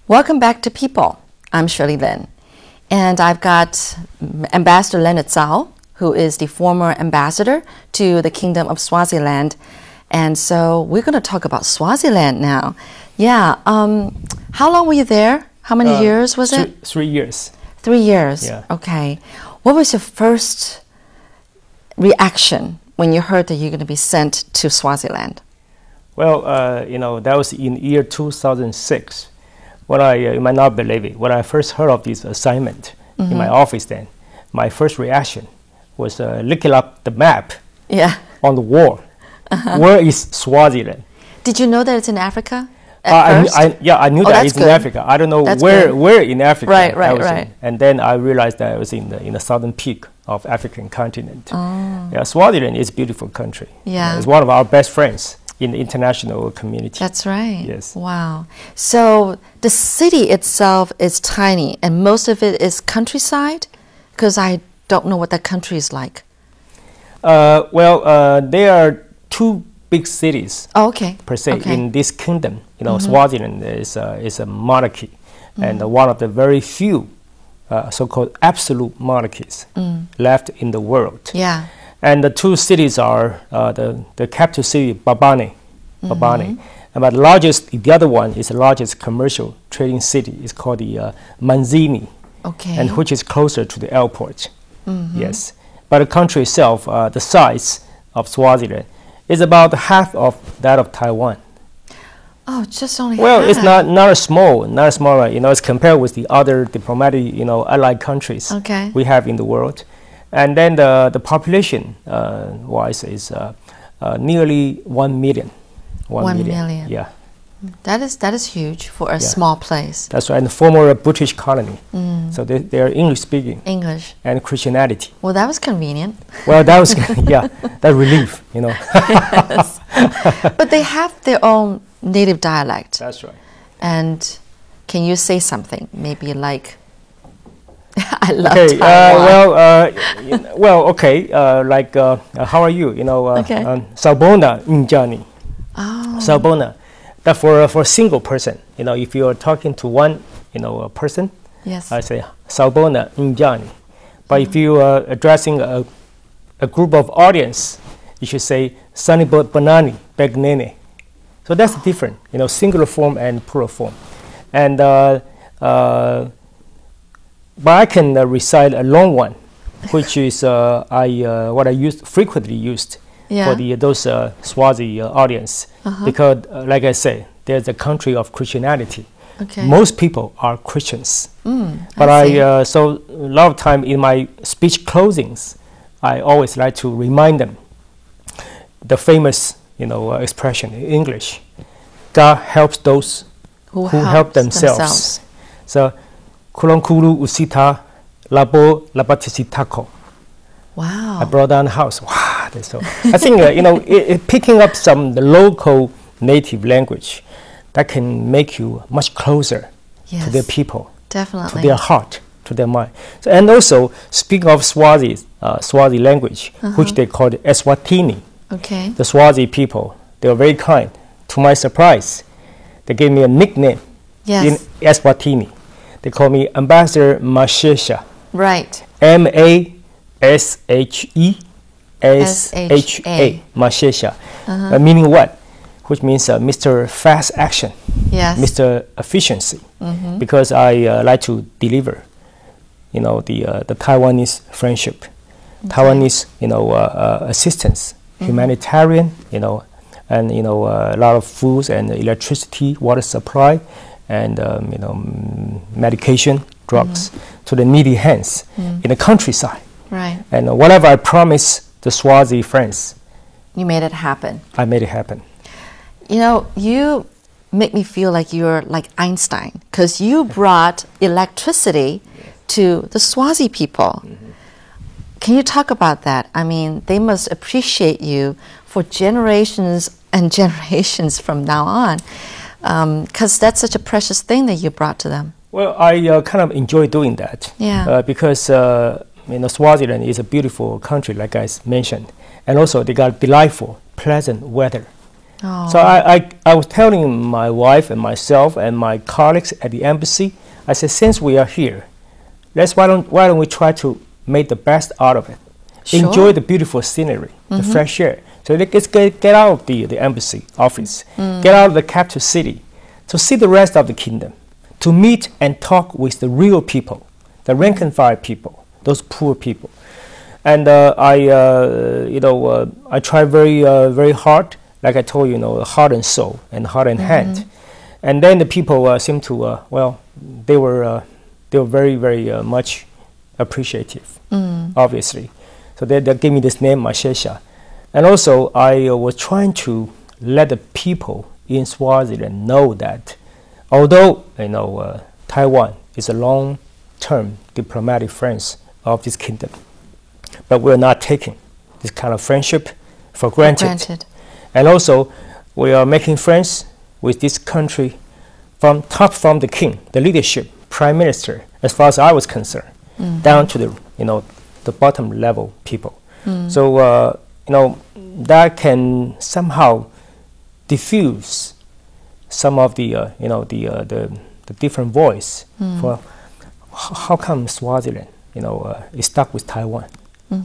Welcome back to People. I'm Shirley Lin, and I've got Ambassador Leonard Chao, who is the former ambassador to the Kingdom of Swaziland. And so we're going to talk about Swaziland now. Yeah. How long were you there? How many years was it? 3 years. 3 years. Yeah. Okay. What was your first reaction when you heard that you're going to be sent to Swaziland? Well, that was in year 2006. When you might not believe it, when I first heard of this assignment in my office then, my first reaction was looking up the map on the wall. Where is Swaziland? Did you know that it's in Africa? I knew that it's in Africa. I don't know where in Africa. Right. And then I realized that it was in the southern peak of African continent. Yeah, Swaziland is a beautiful country. Yeah. It's one of our best friends in the international community. That's right. Yes. Wow. So the city itself is tiny, and most of it is countryside? Because I don't know what that country is like. There are two big cities per se in this kingdom. Swaziland is a monarchy and one of the very few so-called absolute monarchies left in the world. Yeah. And the two cities are the capital city, Babane. But the other one is the largest commercial trading city. It's called the Manzini, and which is closer to the airport. Yes. But the country itself, the size of Swaziland, is about half of that of Taiwan. Oh, just only well, half. It's not small. It's compared with the other diplomatic, allied countries we have in the world. And then the population wise is nearly 1 million. 1 million. Yeah. That is huge for a small place. That's right. And the former British colony. So they are English speaking. English. And Christianity. Well, that was convenient. Well, that was that relief, Yes. But they have their own native dialect. That's right. And can you say something? Maybe like I love Taiwan. How are you? Sawubona njani. Oh. Sawubona. That for a single person, if you are talking to one, person, I say Sawubona njani. But if you are addressing a group of audience, you should say Sanibot Banani Begnene. So that's different, singular form and plural form. And but I can recite a long one, which is what I frequently used for those Swazi audience, because like I say, there's a country of Christianity. Most people are Christians, but so a lot of time in my speech closings, I always like to remind them the famous expression in English: God helps those who help themselves. So Kulankulu usita labo labatisitako. Wow. I brought down the house. Wow. So I think picking up the local native language that can make you much closer to their people, definitely, to their heart, to their mind. So, and also speaking of Swazi language, which they call Eswatini. The Swazi people, they were very kind. To my surprise, they gave me a nickname in Eswatini. They call me Ambassador Mashesha. Right. Mashesha. Mashesha. Meaning what? Which means Mr. Fast Action. Yes. Mr. Efficiency. Because I like to deliver, the Taiwanese friendship, Taiwanese, assistance, humanitarian, and a lot of foods and electricity, water supply, and medication, drugs to the needy hands in the countryside. Right. And whatever I promised the Swazi friends, you made it happen. I made it happen. You make me feel like you're like Einstein, because you brought electricity to the Swazi people. Can you talk about that? I mean, they must appreciate you for generations and generations from now on, because that's such a precious thing that you brought to them. Well, I kind of enjoy doing that. Because Swaziland is a beautiful country, like I mentioned, and also they got delightful, pleasant weather. Oh. So I was telling my wife and myself and my colleagues at the embassy, I said, since we are here, why don't we try to make the best out of it? Sure. Enjoy the beautiful scenery, the fresh air. So let's get out of the embassy office, get out of the capital city, to see the rest of the kingdom, to meet and talk with the real people, the rank and file people, those poor people. And I try very hard, like I told you, heart and soul and heart and hand. And then the people seem to, they were very much appreciative, obviously. So they gave me this name, Mashesha. And also, I was trying to let the people in Swaziland know that although Taiwan is a long-term diplomatic friend of this kingdom, but we're not taking this kind of friendship for granted. And also, we are making friends with this country from the king, the leadership, prime minister, as far as I was concerned, down to the bottom level people. So that can somehow diffuse some of the different voice for how come Swaziland is stuck with Taiwan,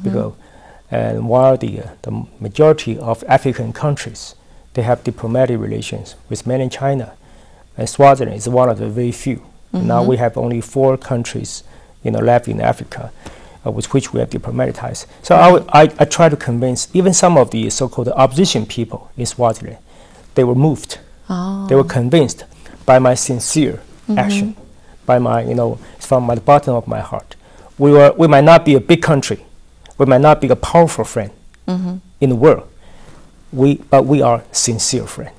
because and while the majority of African countries, they have diplomatic relations with mainland China, and Swaziland is one of the very few. Now we have only 4 countries left in Africa with which we have diplomatic ties. So I try to convince even some of the so-called opposition people in Swaziland. They were moved. Oh. They were convinced by my sincere action, by my, from the bottom of my heart. We might not be a big country. We might not be a powerful friend in the world. But we are sincere friend.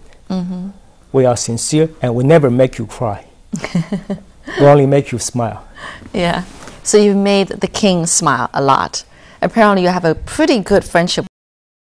We are sincere, and we never make you cry. We only make you smile. Yeah. So you've made the king smile a lot. Apparently, you have a pretty good friendship